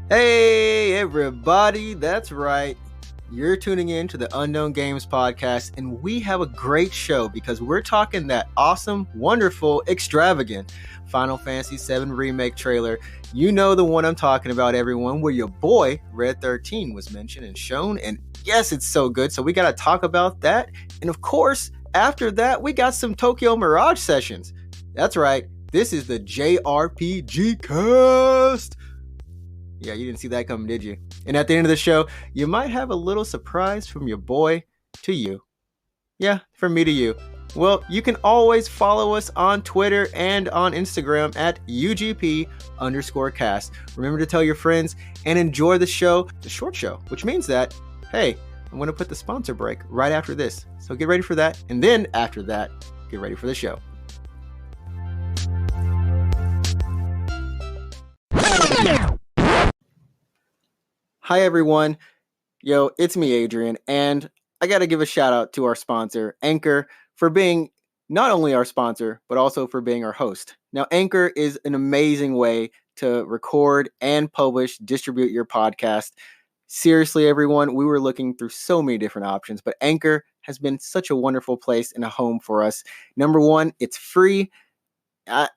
Hey everybody, that's right. You're tuning in to the Unknown Games podcast, and we have a great show because we're talking that awesome, wonderful, extravagant Final Fantasy VII Remake trailer. You know the one I'm talking about, everyone, where your boy Red 13 was mentioned and shown, and yes, it's so good, so we gotta talk about that. And of course, after that, we got some Tokyo Mirage Sessions. That's right, this is the JRPG cast. Yeah, you didn't see that coming, did you? And at the end of the show, you might have a little surprise from your boy to you. Yeah, from me to you. Well, you can always follow us on Twitter and on Instagram at UGP_cast. Remember to tell your friends and enjoy the show, the short show, which means that, hey, I'm going to put the sponsor break right after this. So get ready for that. And then after that, get ready for the show. Hi everyone, yo, it's me Adrian, and I gotta give a shout out to our sponsor, Anchor, for being not only our sponsor, but also for being our host. Now, Anchor is an amazing way to record and publish, distribute your podcast. Seriously, everyone, we were looking through so many different options, but Anchor has been such a wonderful place and a home for us. Number one, it's free.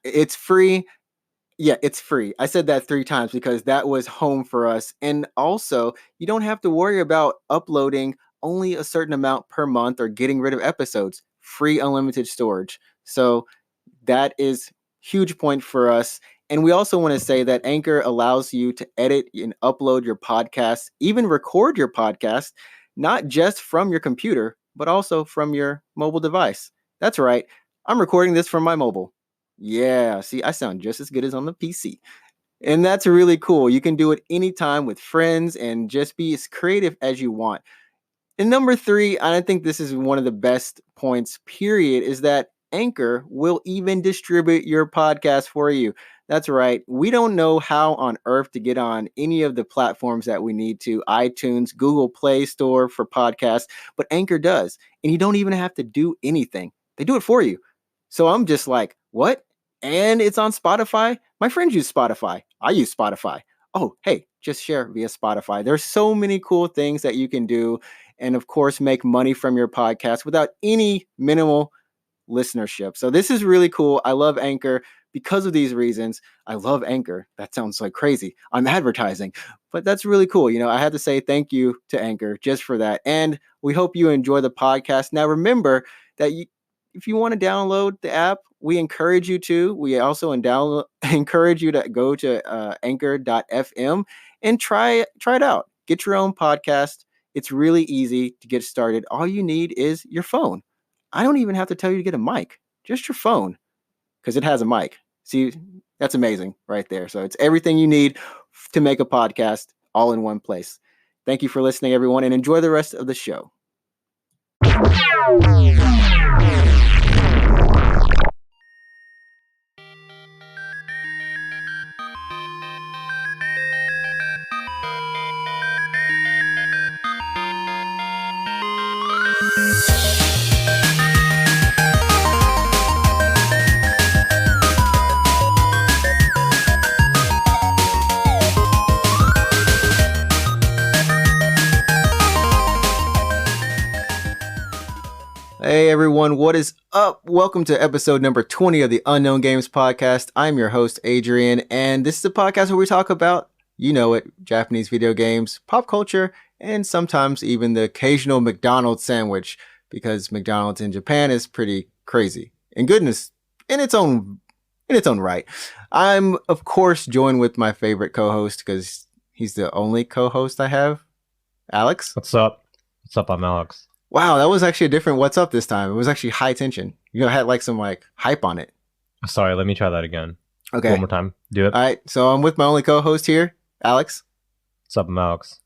It's free. Yeah, it's free. I said that 3 times because that was home for us. And also, you don't have to worry about uploading only a certain amount per month or getting rid of episodes. Free unlimited storage. So that is huge point for us. And we also want to say that Anchor allows you to edit and upload your podcast, even record your podcast, not just from your computer, but also from your mobile device. That's right. I'm recording this from my mobile. Yeah, see, I sound just as good as on the PC. And that's really cool. You can do it anytime with friends and just be as creative as you want. And number 3, I think this is one of the best points, period, is that Anchor will even distribute your podcast for you. That's right. We don't know how on earth to get on any of the platforms that we need to, iTunes, Google Play Store for podcasts, but Anchor does. And you don't even have to do anything. They do it for you. So I'm just like, what? And it's on Spotify. My friends use Spotify. I use Spotify. Oh, hey, just share via Spotify. There's so many cool things that you can do. And of course, make money from your podcast without any minimal listenership. So this is really cool. I love Anchor because of these reasons. I love Anchor. That sounds like crazy. I'm advertising, but that's really cool. You know, I had to say thank you to Anchor just for that. And we hope you enjoy the podcast. Now, remember that if you want to download the app, we encourage you to. We also encourage you to go to anchor.fm and try it out. Get your own podcast. It's really easy to get started. All you need is your phone. I don't even have to tell you to get a mic, just your phone, because it has a mic. See, that's amazing right there. So it's everything you need to make a podcast all in one place. Thank you for listening, everyone, and enjoy the rest of the show. Hey everyone, what is up? Welcome to episode number 20 of the Unknown Games podcast. I'm your host, Adrian, and this is a podcast where we talk about, you know it, Japanese video games, pop culture, and sometimes even the occasional McDonald's sandwich, because McDonald's in Japan is pretty crazy. And goodness, in its own right. I'm, of course, joined with my favorite co-host, because he's the only co-host I have, Alex. What's up? What's up? I'm Alex. Wow, that was actually a different what's up this time. It was actually high tension. You had like some like hype on it. Sorry, let me try that again. Okay. One more time. Do it. All right. So I'm with my only co-host here, Alex. What's up? I'm Alex.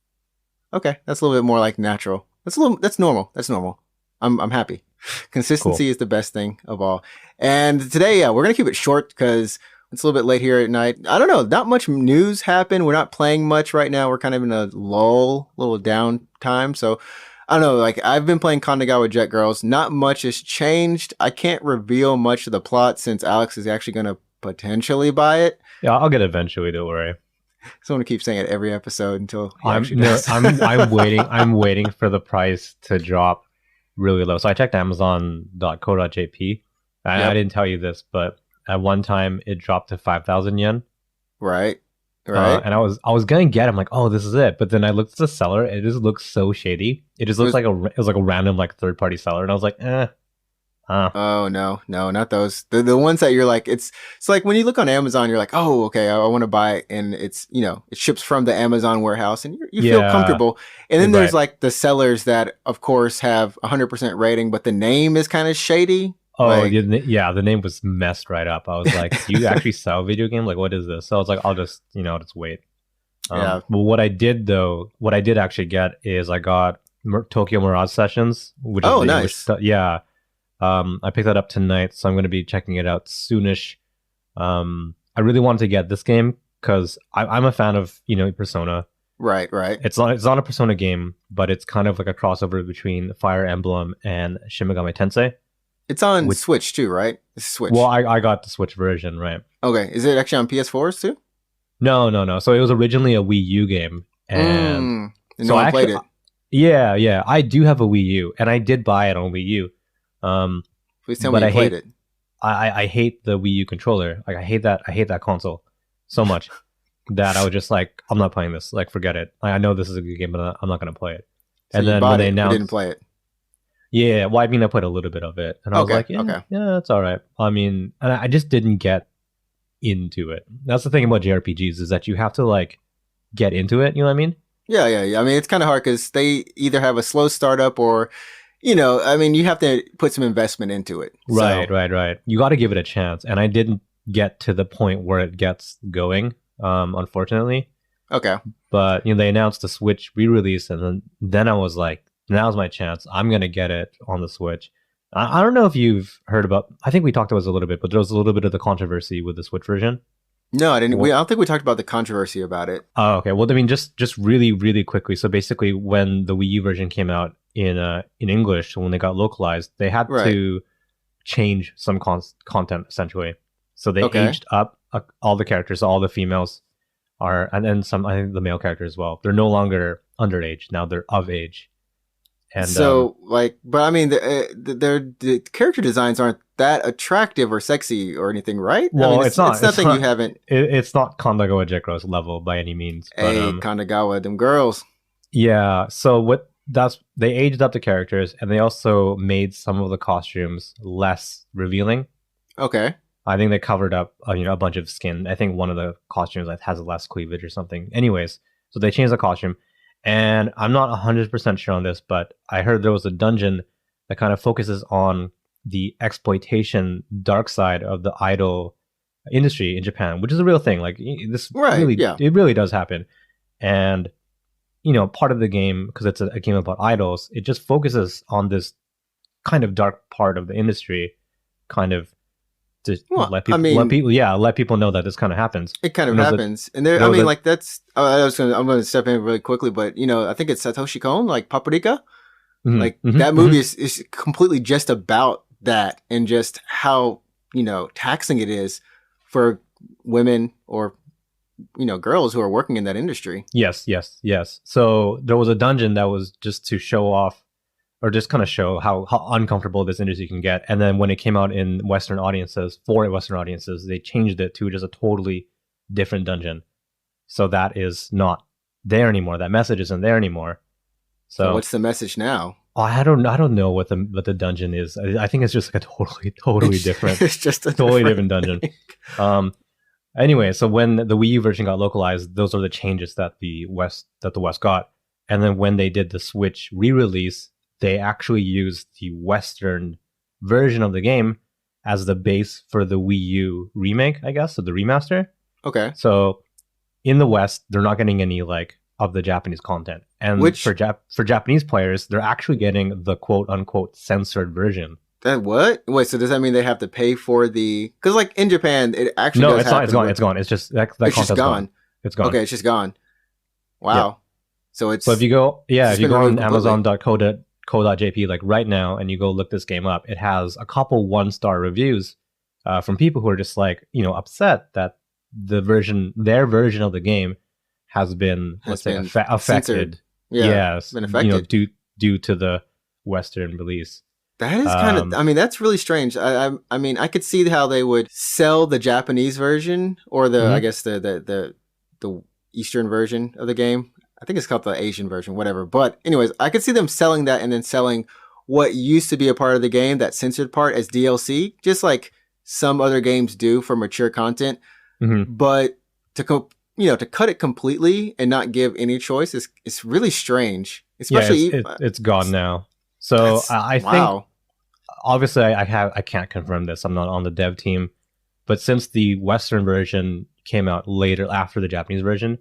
Okay. That's a little bit more like natural. That's normal. That's normal. I'm happy. Consistency is the best thing of all. And today, we're going to keep it short because it's a little bit late here at night. I don't know. Not much news happened. We're not playing much right now. We're kind of in a lull, little downtime. So I don't know, like I've been playing Kanagawa Jet Girls. Not much has changed. I can't reveal much of the plot since Alex is actually going to potentially buy it. Yeah, I'll get it eventually, don't worry. Someone keeps saying it every episode until he I'm actually no, does. I'm waiting. I'm waiting for the price to drop really low. So I checked Amazon.co.jp. I Yep. didn't tell you this, but at one time it dropped to 5,000 yen. Right. Right. And I was gonna get. I'm like, oh, this is it. But then I looked at the seller. It just looks so shady. It just It looks was, like it was like a random like third party seller, and I was like, oh no, no, not those. The ones that you're like, it's like when you look on Amazon, you're like, oh, okay, I want to buy it, and it's it ships from the Amazon warehouse, and you feel yeah, comfortable. And then there's right. like the sellers that, of course, have 100% rating, but the name is kind of shady. Oh, Like, yeah, the name was messed right up. I was like, do you actually sell video game? Like, what is this? So I was like, I'll just just wait. yeah. But what I did though, what I did actually get is I got Tokyo Mirage Sessions, which is Oh, the English nice. stuff. Yeah. I picked that up tonight, so I'm going to be checking it out soonish. I really wanted to get this game because I'm a fan of Persona. Right, right. It's not a Persona game, but it's kind of like a crossover between Fire Emblem and Shin Megami Tensei. It's on Which, Switch too, right? It's Switch. well, I got the Switch version, right? Okay, is it actually on PS4s too? No, no, no. So it was originally a Wii U game, and And so no I one played actually, it. yeah, I do have a Wii U, and I did buy it on Wii U. Please tell But me I you played hate it. I hate the Wii U controller. Like I hate that console so much that I was just like, I'm not playing this. Like forget it. I know this is a good game, but I'm not gonna play it. So And you then bought when they it, but didn't announced, play it. yeah, well, I mean, I played a little bit of it, and I was Okay, like, okay. yeah, it's all right. I mean, and I just didn't get into it. That's the thing about JRPGs is that you have to like get into it. You know what I mean? Yeah, yeah, yeah. I mean, it's kind of hard because they either have a slow startup or, I mean, you have to put some investment into it. Right, So, right. You got to give it a chance, and I didn't get to the point where it gets going, unfortunately. okay. But they announced the Switch re-release, and then I was like, now's my chance. I'm gonna get it on the Switch. I don't know if you've heard about. I think we talked about this a little bit, but there was a little bit of the controversy with the Switch version. No, I didn't. Well, I don't think we talked about the controversy about it. oh, okay. Well, I mean, just really, really quickly. So basically, when the Wii U version came out in English, when they got localized, they had Right. to change some content essentially. So they Okay. aged up all the characters, all the females are, and then some. I think the male character as well. They're no longer underage now; they're of age. And So, like, but I mean, the character designs aren't that attractive or sexy or anything, right? I well, mean, it's not. It's nothing you haven't. It's not Kandagawa Jekro's level by any means. But Hey, Kanagawa, them girls. yeah. So they aged up the characters, and they also made some of the costumes less revealing. Okay. I think they covered up a bunch of skin. I think one of the costumes has less cleavage or something. Anyways, so they changed the costume, and I'm not 100% sure on this, but I heard there was a dungeon that kind of focuses on the exploitation dark side of the idol industry in Japan, which is a real thing. Like this Right. really, Yeah. it really does happen. And part of the game, because it's a game about idols, it just focuses on this kind of dark part of the industry, kind of to Well, let I people mean, let people know that this kind of happens. it kind of There was a- happens, and there. there I was mean, a- like that's. I'm gonna step in really quickly, but I think it's Satoshi Kon, like Paprika. Mhm, Like mhm, that mhm. movie is completely just about that and just how taxing it is for women or girls who are working in that industry. Yes. So there was a dungeon that was just to show off, or just kind of show how uncomfortable this industry can get. And then when it came out in Western audiences, for Western audiences, they changed it to just a totally different dungeon. So that is not there anymore. That message isn't there anymore. So what's the message now? I don't know what the dungeon is. I think it's just like a totally different, It's just a totally different dungeon. Anyway, so when the Wii U version got localized, those are the changes that the West got. And then when they did the Switch re-release, they actually used the Western version of the game as the base for the Wii U remake, I guess, so the remaster. Okay. So in the West, they're not getting any like of the Japanese content, and for Japanese players, they're actually getting the quote unquote censored version. That what? Wait, so does that mean they have to pay for the? Because like in Japan, it actually No, does it's not. happen It's gone. with- It's gone. It's just that It's just content's gone. It's gone. Okay, it's just gone. Wow. Yeah. So it's So if you go, it's if you been go on removed completely. Amazon.co.jp like right now, and you go look this game up, it has a couple 1-star reviews from people who are just like upset that their version of the game has been, let's say, affected. censored. Yeah, Yes, been affected. due to the Western release. That is kind of, I mean, that's really strange. I mean, I could see how they would sell the Japanese version or I guess the Eastern version of the game. I think it's called the Asian version, whatever. But anyways, I could see them selling that and then selling what used to be a part of the game, that censored part, as DLC, just like some other games do for mature content. But to cut it completely and not give any choice is really strange. Especially it's gone now. So I think, obviously, I can't confirm this. I'm not on the dev team, but since the Western version came out later after the Japanese version,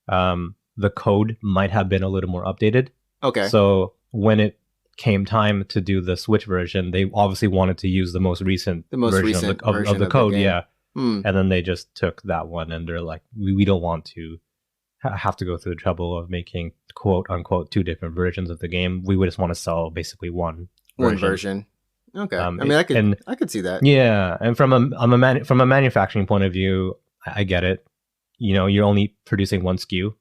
the code might have been a little more updated. Okay. So when it came time to do the Switch version, they obviously wanted to use the most recent version of the code. Yeah. And then they just took that one, and they're like, we don't want to have to go through the trouble of making quote unquote 2 different versions of the game. We would just want to sell basically one version. Okay. I mean, I could see that. Yeah, and from a manufacturing point of view, I get it. You're only producing one SKU,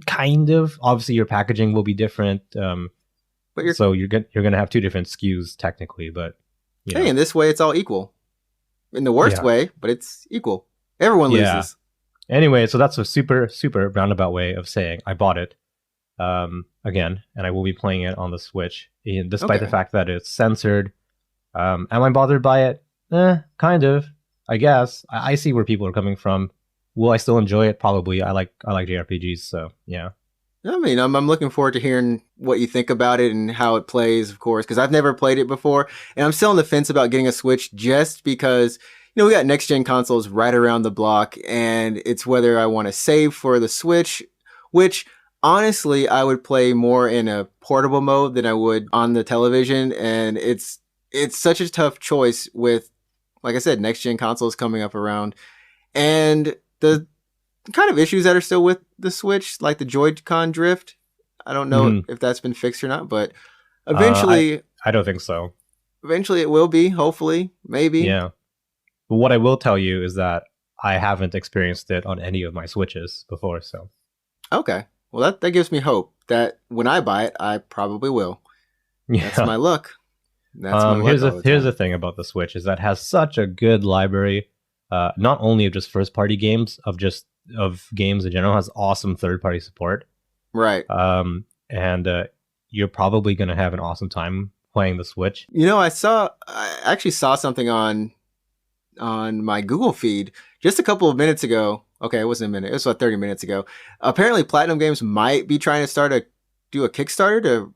kind of. Obviously, your packaging will be different. But you're gonna have 2 different SKUs technically. But hey, in this way, it's all equal. In the worst way, but it's equal. Everyone loses. Anyway, so that's a super, super roundabout way of saying I bought it again, and I will be playing it on the Switch, despite the fact that it's censored. Am I bothered by it? Kind of, I guess. I see where people are coming from. Will I still enjoy it? Probably. I like JRPGs, so yeah. I mean, I'm looking forward to hearing what you think about it and how it plays, of course, because I've never played it before, and I'm still on the fence about getting a Switch just because, we got next-gen consoles right around the block, and it's whether I want to save for the Switch, which, honestly, I would play more in a portable mode than I would on the television, and it's such a tough choice with, like I said, next-gen consoles coming up around, and the kind of issues that are still with the Switch, like the Joy-Con drift. I don't know if that's been fixed or not, but eventually... I don't think so. Eventually it will be, hopefully, maybe. Yeah. But what I will tell you is that I haven't experienced it on any of my Switches before, so... Okay. Well, that gives me hope that when I buy it, I probably will. Yeah. That's my luck. Here's the thing about the Switch, is that it has such a good library, not only of just first-party games, of games in general. Has awesome third-party support, right? And you're probably going to have an awesome time playing the Switch. I actually saw something on my Google feed just a couple of minutes ago. Okay, it wasn't a minute. It was about 30 minutes ago. Apparently, Platinum Games might be trying to do a Kickstarter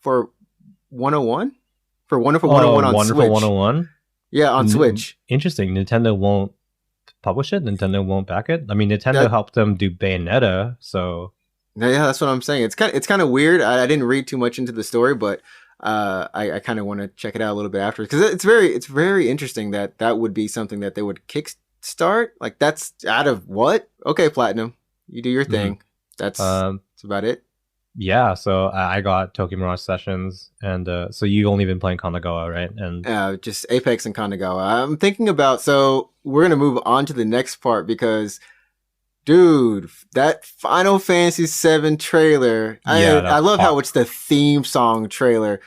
for 101 for Wonderful 101 on Wonderful Switch. 101. Yeah, on Switch. Interesting. Nintendo won't publish it. Nintendo won't back it. I mean, Nintendo helped them do Bayonetta, so yeah, that's what I'm saying. It's kind of weird. I didn't read too much into the story, but I kind of want to check it out a little bit after, because it's very interesting that would be something that they would kickstart. Like, that's out of what? Okay, Platinum, you do your thing. That's about it. Yeah, so I got Tokyo Mirage Sessions, and so you've only been playing Kanagawa, right? And just Apex and Kanagawa. I'm thinking about, so we're gonna move on to the next part, because, dude, that Final Fantasy VII trailer. I love how it's the theme song trailer.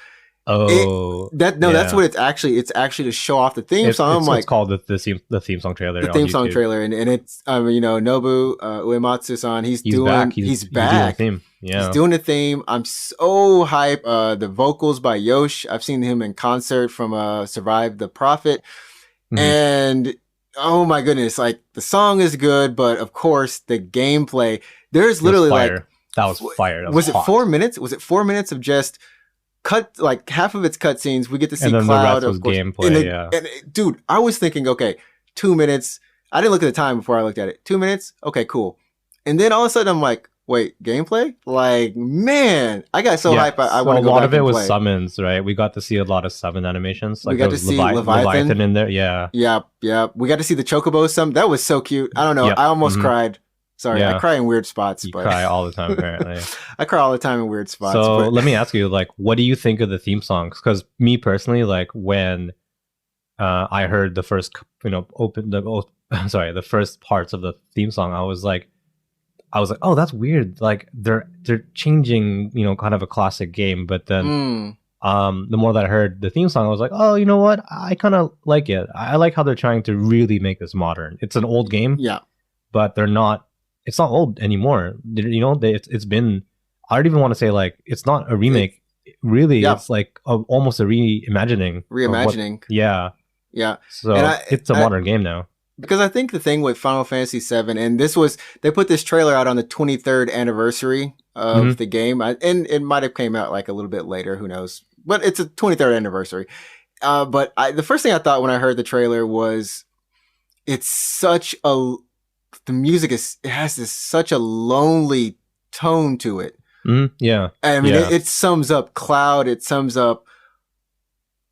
That's what it's actually. It's actually to show off the theme song. It's called the theme song trailer. The theme song trailer, and it's Nobu Uematsu-san. He's back. He's back. Doing the theme. Yeah, he's doing the theme. I'm so hyped. The vocals by Yosh. I've seen him in concert from Survive the Prophet, and oh my goodness, like, the song is good, but of course the gameplay. There's literally that was fire. Was it 4 minutes? Was it 4 minutes of just cut, like half of its cutscenes? We get to see and then Cloud. The rest was gameplay. And dude, I was thinking, okay, 2 minutes. I didn't look at the time before I looked at it. 2 minutes. Okay, cool. And then all of a sudden, I'm like, wait, gameplay? Like, man, I got so hyped. I want to go back and play. A lot of it was summons, right? We got to see a lot of summon animations. Like, we got to see Leviathan in there. Yeah. Yeah. We got to see the Chocobo. That was so cute. I don't know. I almost cried. Sorry, I cry in weird spots. You cry all the time, apparently. I cry all the time in weird spots. So let me ask you, like, what do you think of the theme songs? Because me personally, like, when I heard the first, the first parts of the theme song, I was like, I was like, oh, that's weird. Like they're changing, kind of a classic game. But then Mm, the more that I heard the theme song, I was like, oh, you know what? I kind of like it. I like how they're trying to really make this modern. It's an old game, yeah. but they're not. It's not old anymore. It's been. I don't even want to say like it's not a remake. Really, Yeah. it's like almost a reimagining. Reimagining. Yeah. Yeah. So And it's a modern game now. because I think the thing with Final Fantasy VII, and they put this trailer out on the 23rd anniversary of the game, and it might have came out like a little bit later, who knows? But it's a 23rd anniversary. But the first thing I thought when I heard the trailer was, it's such a the music it has this such a lonely tone to it. Yeah, I mean, it sums up Cloud. It sums up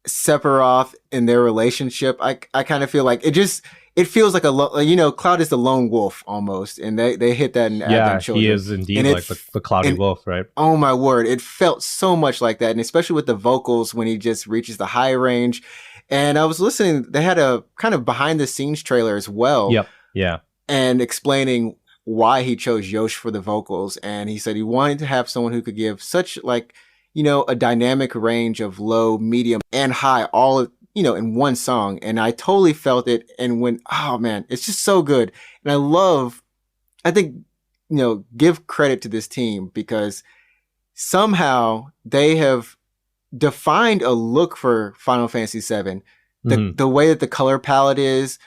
Sephiroth in their relationship. I kind of feel like it feels like Cloud is the lone wolf almost, and they hit that in Advent Children. He is indeed like the cloudy wolf, right? Oh my word, it felt so much like that, and especially with the vocals when he just reaches the high range. And I was listening; they had a kind of behind the scenes trailer as well. Yep. Yeah. And explaining why he chose Yosh for the vocals, and he said he wanted to have someone who could give such a dynamic range of low, medium, and high, all in one song. And I totally felt it. And oh man, it's just so good. And I think, give credit to this team because somehow they have defined a look for Final Fantasy VII. The way that the color palette is,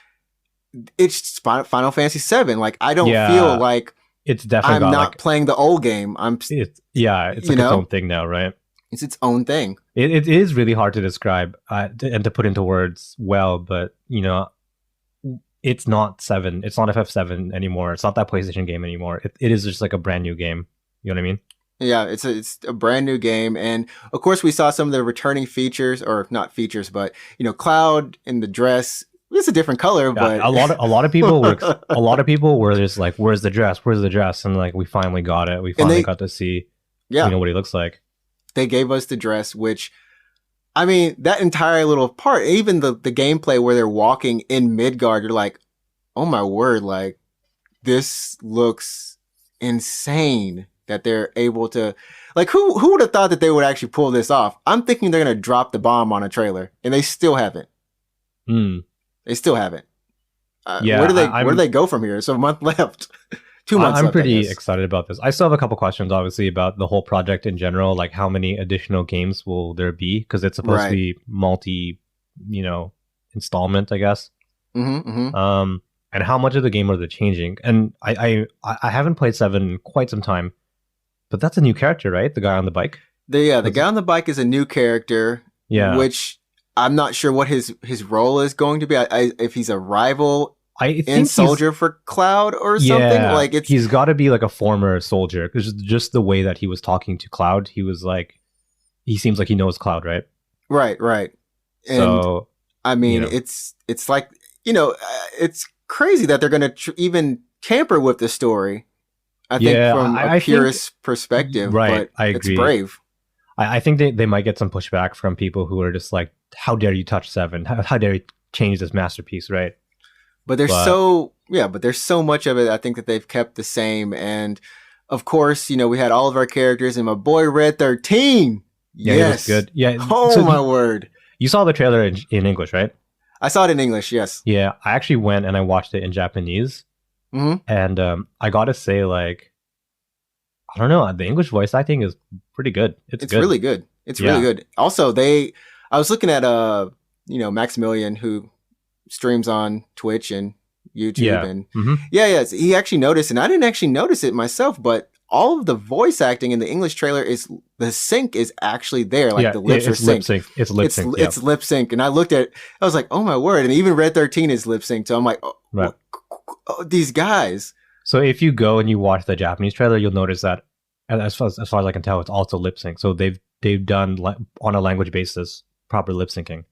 it's Final Fantasy VII. Like, I don't feel like it's definitely I'm not playing the old game. It's like its own thing now, right? It's its own thing. It is really hard to describe and to put into words well, but it's not 7. It's not FF7 anymore. It's not that PlayStation game anymore. It is just like a brand new game. You know what I mean? Yeah, it's a brand new game, and of course we saw some of the returning features, or not features, but Cloud in the dress. It's a different color, but a lot of people were just like, "Where's the dress? Where's the dress?" And like, we finally got it. We finally got to see, what he looks like. They gave us the dress, which, I mean, that entire little part, even the gameplay where they're walking in Midgard, you're like, oh my word, like, this looks insane that they're able to, like, who would have thought that they would actually pull this off? I'm thinking they're going to drop the bomb on a trailer, and they still haven't. They still haven't. Where do they go from here? It's a month left. 2 months left. I'm pretty excited about this. I still have a couple questions, obviously, about the whole project in general. Like, how many additional games will there be? Because it's supposed to be multi, installment, I guess. And how much of the game are they changing? And I haven't played 7 in quite some time, but that's a new character, right? The guy on the bike. The guy on the bike is a new character. Yeah. Which I'm not sure what his role is going to be. If he's a rival soldier for Cloud or something. Yeah, like he's got to be like a former soldier, because just the way that he was talking to Cloud, he was like, he seems like he knows Cloud, right? Right. And so I mean, it's like, it's crazy that they're going to even tamper with the story. I think from a purist perspective, right? But I agree. It's brave. I think they might get some pushback from people who are just like, how dare you touch 7? How dare you change this masterpiece, right? But there's so much of it, I think, that they've kept the same. And of course, we had all of our characters, and my boy Red 13. Yeah, yes. He looks good. Yeah. Oh, my word. You saw the trailer in English, right? I saw it in English, yes. Yeah, I actually went and I watched it in Japanese. And I gotta say, like, I don't know, the English voice acting is pretty good. It's good. Really good. It's really good. Also, I was looking at Maximilian, who streams on Twitch and YouTube, and he actually noticed, and I didn't actually notice it myself, but all of the voice acting in the English trailer the sync is actually there, like the lips are synced. It's lip sync. It's lip sync, and I was like, oh my word, and even Red 13 is lip synced, so I'm like, these guys. So if you go and you watch the Japanese trailer, you'll notice that, as far as I can tell, it's also lip sync. So they've done on a language basis proper lip syncing,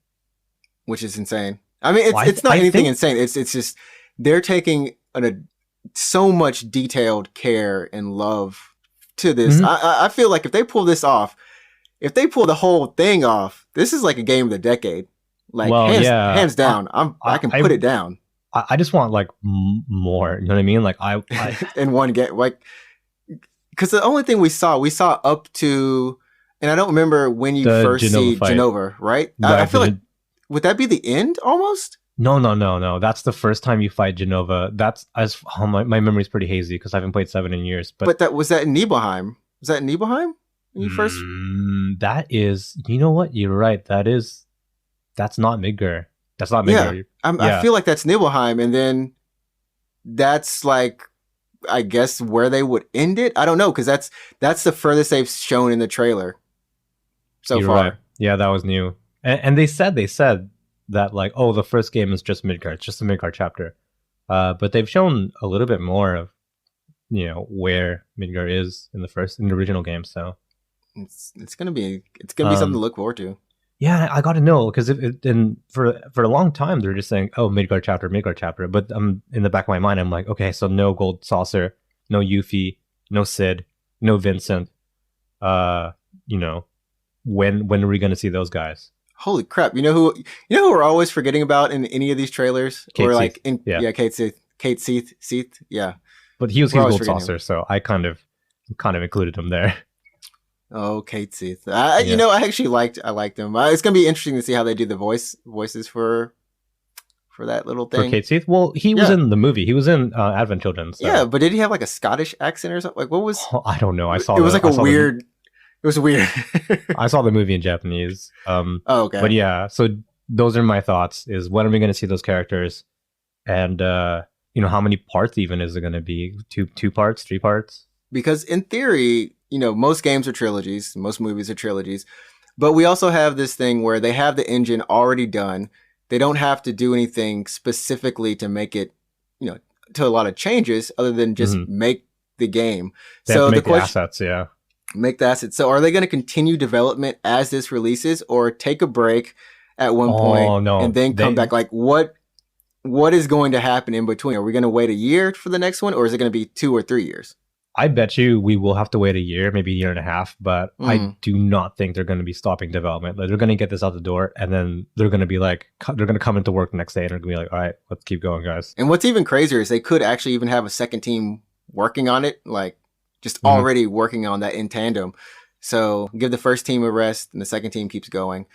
which is insane. I mean, it's not anything insane. It's just they're taking so much detailed care and love to this. I feel like if they pull this off, if they pull the whole thing off, this is like a game of the decade. Like, hands down. I can put it down. I just want like more. You know what I mean? Like I in one game, like because the only thing we saw up to, and I don't remember when you the first Genova see fight. Genova, right? I Right. feel like would that be the end almost? No. That's the first time you fight Genova. That's as my memory's pretty hazy because I haven't played 7 in years. But That was that in Nibelheim. Was that in Nibelheim when you first? that is, you know what? You're right. That's not Midgar. That's not Midgar. Yeah, I feel like that's Nibelheim, and then that's like I guess where they would end it. I don't know because that's the furthest they've shown in the trailer so You're far. right. Yeah, that was new. And they said that like, oh, the first game is just Midgar. It's just a Midgar chapter. But they've shown a little bit more of, you know, where Midgar is in the original game. So it's gonna be something to look forward to. Yeah, I got to know because for a long time they're just saying, "Oh, Midgar chapter," but in the back of my mind, I'm like, okay, so no Gold Saucer, no Yuffie, no Sid, no Vincent. You know, when are we going to see those guys? Holy crap! You know who we're always forgetting about in any of these trailers, Kate or like Seath. Kate Seath, yeah. But he was Gold Saucer, so I kind of included him there. Oh, Kate Seath. You know, I liked him. It's gonna be interesting to see how they do the voices for that little thing. For Kate Seath? Well, he was in the movie. He was in Advent Children. So. Yeah, but did he have like a Scottish accent or something? Like, what was? Oh, I don't know. It was weird. I saw the movie in Japanese. Okay. But yeah, so those are my thoughts. Is when are we going to see those characters, and you know, how many parts even is it going to be? Two parts, 3 parts? Because in theory, you know, most games are trilogies, most movies are trilogies, but we also have this thing where they have the engine already done. They don't have to do anything specifically to make it, you know, to a lot of changes other than just make the game. They have to make the assets, yeah. Make the assets. So are they going to continue development as this releases or take a break at one point and then come back? Like what is going to happen in between? Are we going to wait a year for the next one or is it going to be 2 or 3 years? I bet you we will have to wait a year, maybe a year and a half, but I do not think they're going to be stopping development. Like, they're going to get this out the door and then they're going to be like, they're going to come into work the next day and they're going to be like, all right, let's keep going, guys. And what's even crazier is they could actually even have a second team working on it, like just already working on that in tandem. So give the first team a rest and the second team keeps going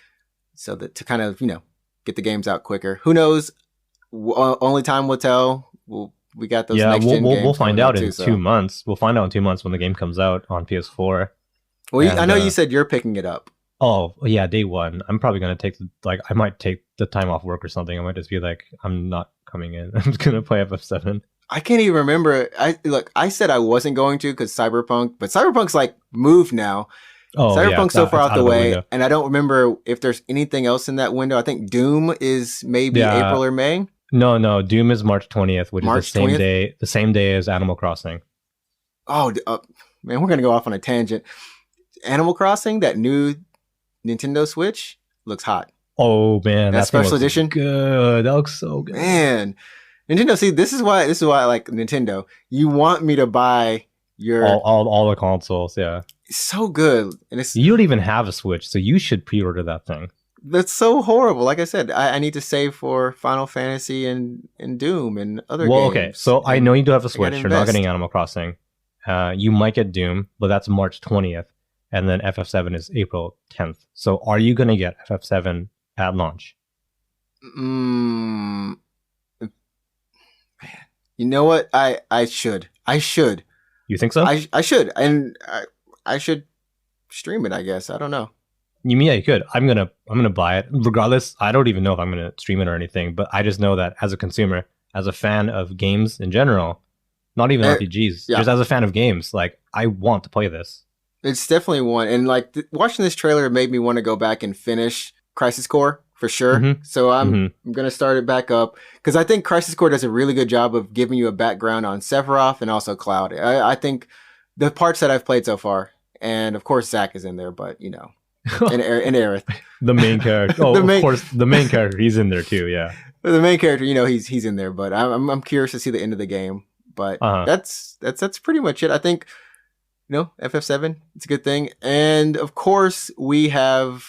so that to kind of, you know, get the games out quicker. Who knows? Only time will tell. We got those next gen games. We'll find out in 2 months. We'll find out in 2 months when the game comes out on PS4. Well, and, I know you said you're picking it up. Oh, yeah, day one. I'm probably going to I might take the time off work or something. I might just be like, I'm not coming in. I'm just going to play FF7. I can't even remember. I said I wasn't going to because Cyberpunk, but Cyberpunk's like moved now. Oh, Cyberpunk's so far out the way, and I don't remember if there's anything else in that window. I think Doom is maybe April or May. No. Doom is March 20th, which is the same day as Animal Crossing. Oh, man, we're gonna go off on a tangent. Animal Crossing, that new Nintendo Switch, looks hot. Oh man, that special edition, good. That looks so good, man. Nintendo, see, this is why I like Nintendo. You want me to buy your all the consoles, yeah. It's so good, and you don't even have a Switch, so you should pre-order that thing. That's so horrible. Like I said, I need to save for Final Fantasy and Doom and other games. Well, okay, so I know you do have a Switch. You're not getting Animal Crossing. You might get Doom, but that's March 20th, and then FF7 is April 10th. So are you going to get FF7 at launch? Man, you know what? I should. You think so? I should, and I should stream it. I guess I don't know. Yeah, you could. I'm gonna buy it regardless. I don't even know if I'm gonna stream it or anything, but I just know that as a consumer, as a fan of games in general, not even RPGs, just as a fan of games, like I want to play this. It's definitely one, and like watching this trailer made me want to go back and finish Crisis Core for sure. So I'm gonna start it back up because I think Crisis Core does a really good job of giving you a background on Sephiroth and also Cloud. I think the parts that I've played so far, and of course Zack is in there, but you know. And Aerith. The main character. Oh, of course, the main character. He's in there too. Yeah. The main character, you know, he's in there. But I'm curious to see the end of the game. But that's pretty much it. I think, you know, FF7, it's a good thing. And of course, we have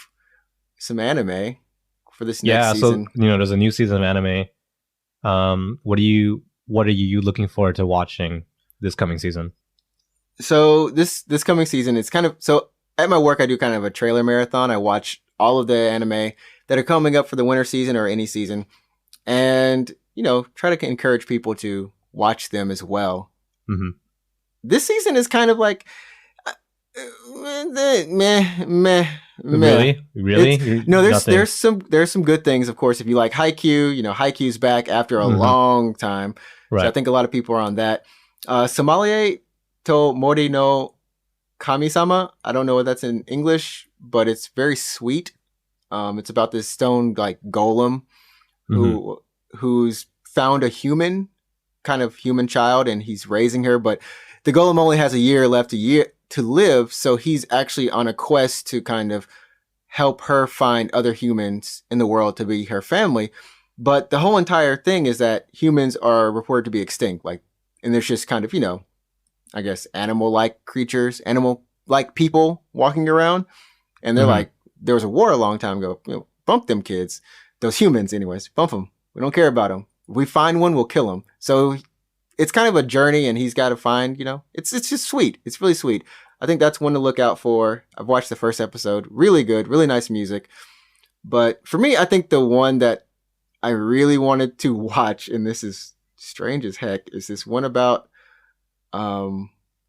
some anime for this next season. So you know, there's a new season of anime. What are you looking forward to watching this coming season? So this coming season, it's kind of so at my work I do kind of a trailer marathon. I watch all of the anime that are coming up for the winter season or any season, and try to encourage people to watch them as well. Mm-hmm. This season is kind of like meh. Really? No, there's some good things, of course. If you like Haikyuu, Haikyuu's back after a long time. Right. So I think a lot of people are on that. Somalie to Mori no Kami-sama. I don't know what that's in English, but it's very sweet. It's about this stone like golem who's found a human child, and he's raising her, but the golem only has a year to live, so he's actually on a quest to kind of help her find other humans in the world to be her family. But the whole entire thing is that humans are reported to be extinct, and there's just kind of, I guess, animal-like creatures, animal-like people walking around, and they're like, there was a war a long time ago. Bump them kids, those humans, anyways. Bump them. We don't care about them. If we find one, we'll kill them. So it's kind of a journey, and he's got to find, it's just sweet. It's really sweet. I think that's one to look out for. I've watched the first episode. Really good, really nice music. But for me, I think the one that I really wanted to watch, and this is strange as heck, is this one about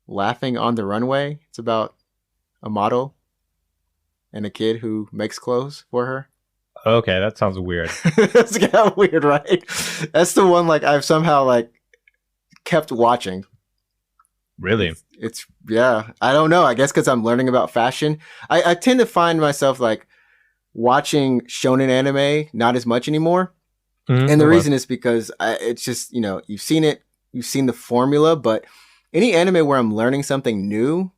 laughing on the runway. It's about a model and a kid who makes clothes for her. Okay, that sounds weird. That's kind of weird, right? That's the one I've somehow kept watching. Really? It's yeah. I don't know. I guess because I'm learning about fashion. I tend to find myself watching shonen anime not as much anymore. And the reason is because it's just, you've seen it, you've seen the formula, but any anime where I'm learning something new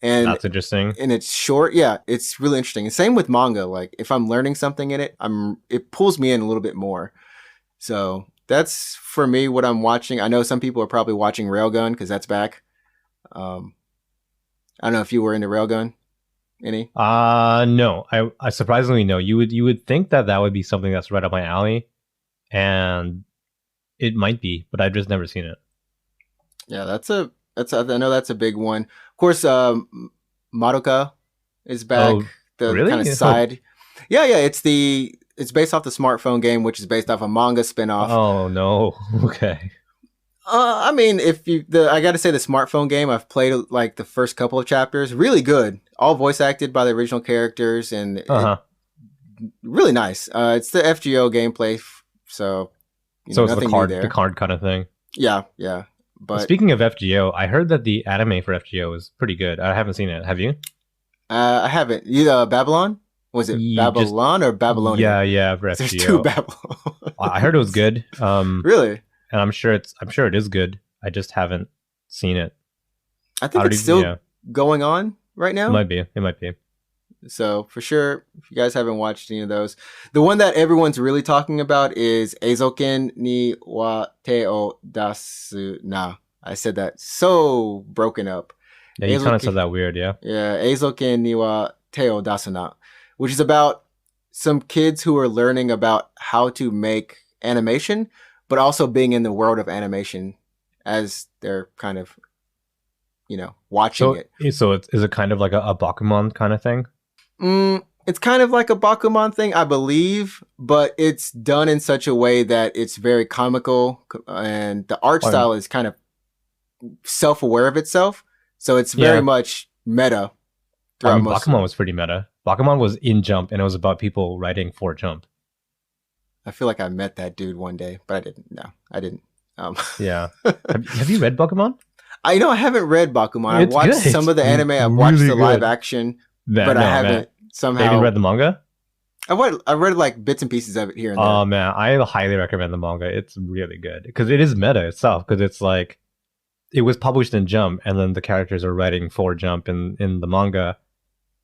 and that's interesting. And it's short, yeah, it's really interesting. And same with manga. If I'm learning something in it, it pulls me in a little bit more. So that's for me what I'm watching. I know some people are probably watching Railgun because that's back. I don't know if you were into Railgun. Any? No. I surprisingly no. You would think that would be something that's right up my alley, and it might be, but I've just never seen it. Yeah, I know that's a big one. Of course, Madoka is back. Oh, the really? kind of side. Yeah. It's based off the smartphone game, which is based off a manga spinoff. Oh no. Okay. I mean, I got to say the smartphone game, I've played the first couple of chapters. Really good. All voice acted by the original characters, and really nice. It's the FGO gameplay, so it's the card kind of thing. Yeah. But speaking of FGO, I heard that the anime for FGO is pretty good. I haven't seen it. Have you? I haven't. Babylon? Was it Babylon or Babylonia? Yeah, for FGO. There's two Babylon. I heard it was good. Really? And I'm sure it is good. I just haven't seen it. I think it's still going on right now. It might be. So for sure, if you guys haven't watched any of those, the one that everyone's really talking about is Eizoken ni wa te o dasu na. I said that so broken up. Yeah, you kind of said that weird, yeah. Yeah, Eizoken ni wa te o dasu na, which is about some kids who are learning about how to make animation, but also being in the world of animation as they're kind of, watching it. So is it kind of like a Bakuman kind of thing? It's kind of like a Bakuman thing, I believe, but it's done in such a way that it's very comical, and the art style is kind of self-aware of itself. So it's very much meta. Bakuman was pretty meta. Bakuman was in Jump, and it was about people writing for Jump. I feel like I met that dude one day, but I didn't. No, I didn't. Yeah. Have you read Bakuman? I haven't read Bakuman. I watched some of the anime. I've watched the live action, but I haven't somehow. Have you read the manga? I read bits and pieces of it here and there. Oh man, I highly recommend the manga. It's really good because it is meta itself. Because it's it was published in Jump, and then the characters are writing for Jump in the manga,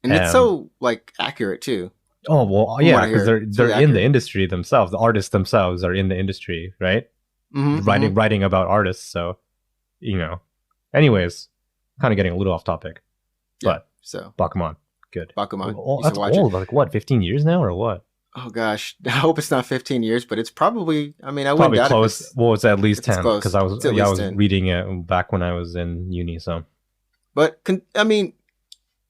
and it's so accurate too. Oh well, yeah, because they're in the industry themselves. The artists themselves are in the industry, right? Writing about artists. So, Anyways, kind of getting a little off topic, but so Bakuman, good. Bakuman, that's old. 15 years now or what? Oh gosh, I hope it's not 15 years, but it's probably. I mean, I wouldn't Probably doubt if close. Well, it's at least it's 10 because close. It's at I least was 10. reading it back when I was in uni. So But I mean,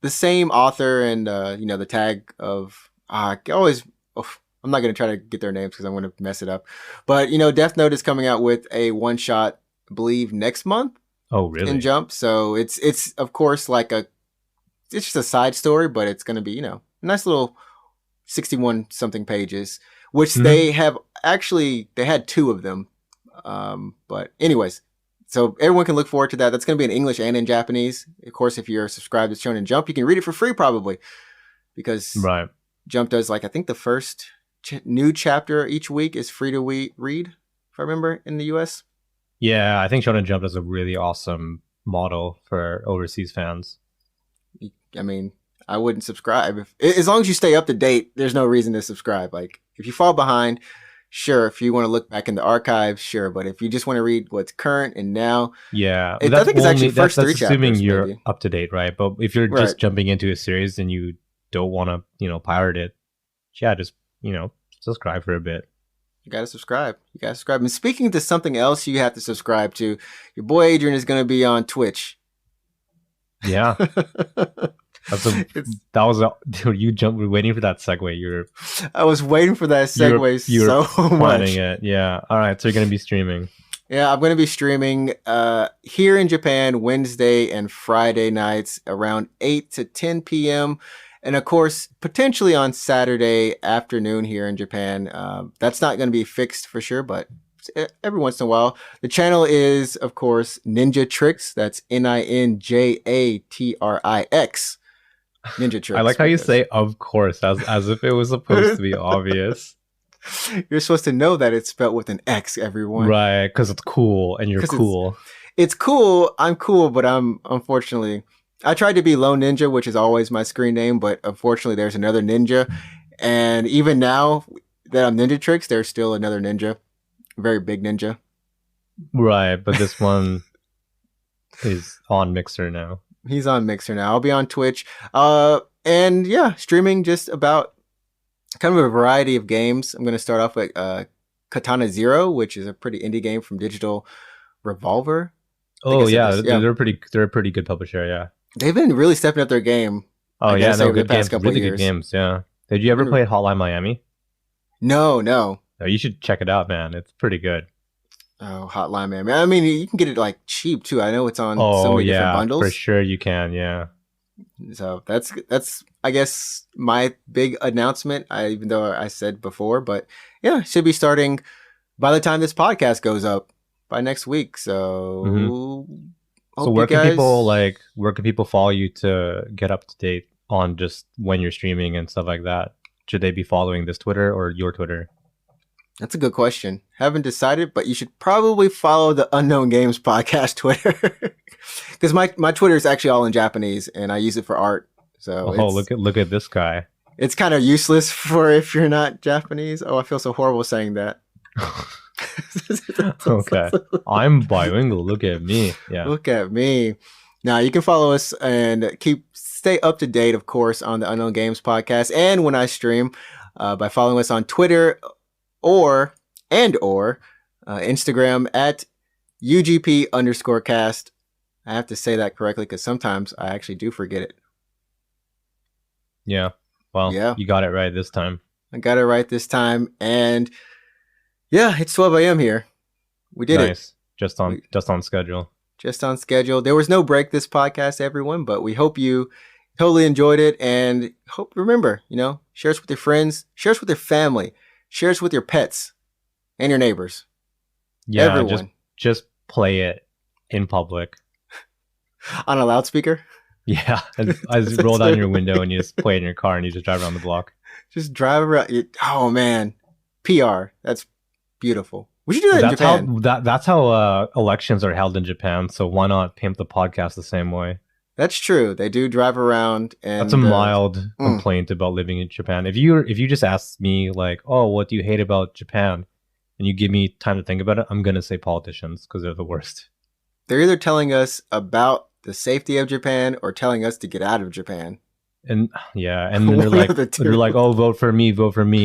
the same author and the tag of I always. Oh, I'm not gonna try to get their names because I'm gonna mess it up. But Death Note is coming out with a one shot, I believe, next month oh in really? Jump. So it's of course it's just a side story, but it's gonna be a nice little 61 something pages, which Hmm. they had two of them. But anyways, so everyone can look forward to that. That's going to be in English and in Japanese. Of course, if you're subscribed to Shonen Jump, you can read it for free probably because Right. Jump does I think the first new chapter each week is free to read, if I remember, in the US. Yeah, I think Shonen Jump is a really awesome model for overseas fans. I mean, I wouldn't subscribe as long as you stay up to date. There's no reason to subscribe. Like if you fall behind, sure. If you want to look back in the archives, sure. But if you just want to read what's current and now, Yeah, but I that's think it's only actually first that's three assuming chapters, you're maybe. up to date, right? But if you're Right. just jumping into a series and you don't want to, pirate it, yeah, just subscribe for a bit. You gotta subscribe. You gotta subscribe. And speaking to something else, you have to subscribe to. Your boy Adrian is gonna be on Twitch. Yeah, that's a It's. that was a dude. You jumped. We're waiting for that segue. I was waiting for that segue You're so planning much. it. Yeah. All right. So you're gonna be streaming. Yeah, I'm going to be streaming here in Japan Wednesday and Friday nights around 8 to 10 p.m. And of course, potentially on Saturday afternoon here in Japan. That's not going to be fixed for sure, but every once in a while. The channel is, of course, Ninja Tricks. That's Ninjatrix. Ninja I like Tricks how you because say "of course" as if it was supposed to be obvious. you're supposed to know that it's spelled with an X, everyone. Right, because it's cool and you're Because cool. it's cool. I'm cool, but I'm unfortunately. I tried to be Lone Ninja, which is always my screen name, but unfortunately, there's another ninja, and even now that I'm Ninja Tricks, there's still another ninja, very big ninja. Right, but this one is on Mixer now. He's on Mixer now. I'll be on Twitch, and yeah, streaming just about kind of a variety of games. I'm going to start off with Katana Zero, which is a pretty indie game from Digital Revolver. Oh yeah, Yeah, they're a pretty good publisher. Yeah. they've been really stepping up their game. Oh I yeah, gotta say, no, over the good past games, couple of really good years. games. Yeah. Did you ever play Hotline Miami? No. No, you should check it out, man. It's pretty good. Oh, Hotline Man. I mean, you can get it like cheap too. I know it's on so Oh many different yeah, bundles. for sure you can. Yeah. So that's I guess my big announcement. Even though I said before, but yeah, should be starting by the time this podcast goes up by next week. So So where can people follow you to get up to date on just when you're streaming and stuff like that? Should they be following this Twitter or your Twitter? That's a good question. Haven't decided, but you should probably follow the Unknown Games podcast Twitter because my Twitter is actually all in Japanese and I use it for art. So look at this guy. It's kind of useless for if you're not Japanese. Oh, I feel so horrible saying that. Okay, I'm bilingual. Look at me. Yeah. Look at me. Now you can follow us and stay up to date, of course, on the Unknown Games podcast and when I stream by following us on Twitter or Instagram at UGP_cast. I have to say that correctly because sometimes I actually do forget it. Yeah. Well, Yeah. You got it right this time. I got it right this time. And yeah, it's 12 a.m. here. We did it. Just on schedule. Just on schedule. There was no break this podcast, everyone, but we hope you totally enjoyed it. And remember, share us with your friends, share us with your family, share us with your pets and your neighbors. Yeah, everyone. Just play it in public. On a loudspeaker? Yeah, as you roll down your window and you just play it in your car and you just drive around the block. Just drive around. Oh man, PR. That's beautiful. We should do that in Japan. That's how elections are held in Japan. So why not pimp the podcast the same way? That's true. They do drive around, and that's a mild complaint about living in Japan. If you just ask me like, oh, what do you hate about Japan, and you give me time to think about it, I'm gonna say politicians because they're the worst. They're either telling us about the safety of Japan or telling us to get out of Japan. And yeah, and then One of the two. they're like, oh, vote for me,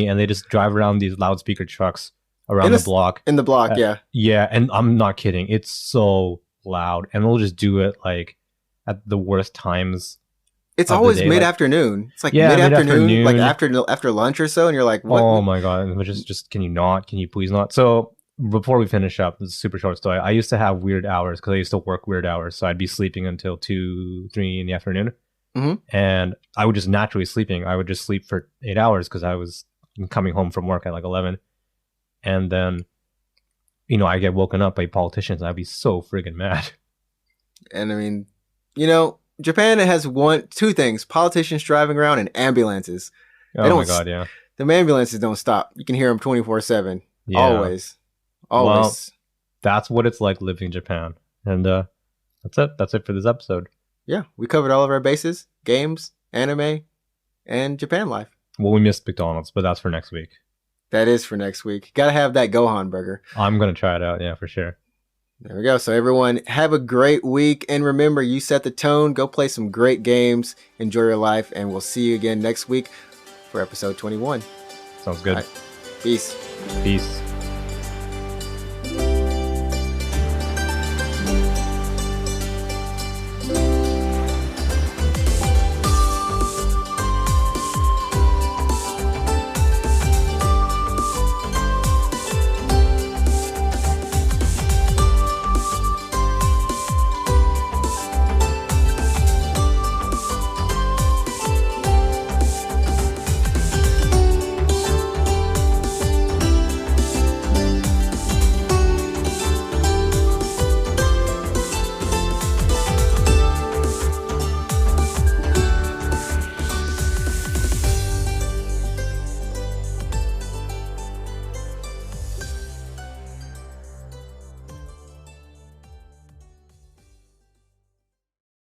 and they just drive around these loudspeaker trucks around the block. In the block, yeah. Yeah, and I'm not kidding. It's so loud, and they'll just do it like at the worst times. It's always mid-afternoon. It's like mid-afternoon, like after lunch or so, and you're like, what? Oh my god, just can you please not? So before we finish up, this is a super short story. I used to have weird hours because I used to work weird hours, so I'd be sleeping until 2, 3 in the afternoon. And I would just naturally sleeping. I would just sleep for 8 hours because I was coming home from work at like 11. And then, I get woken up by politicians. I'd be so friggin' mad. And I mean, Japan has two things: politicians driving around and ambulances. Oh my god, yeah. The ambulances don't stop. You can hear them 24/7. Yeah. Always. Well, that's what it's like living in Japan. And that's it. That's it for this episode. Yeah, we covered all of our bases: games, anime, and Japan life. Well, we missed McDonald's, but that's for next week. That is for next week. Gotta have that Gohan burger. I'm gonna try it out, yeah, for sure. There we go. So everyone, have a great week, and remember, you set the tone. Go play some great games, enjoy your life, and we'll see you again next week for episode 21. Sounds good. Right. Peace. Peace.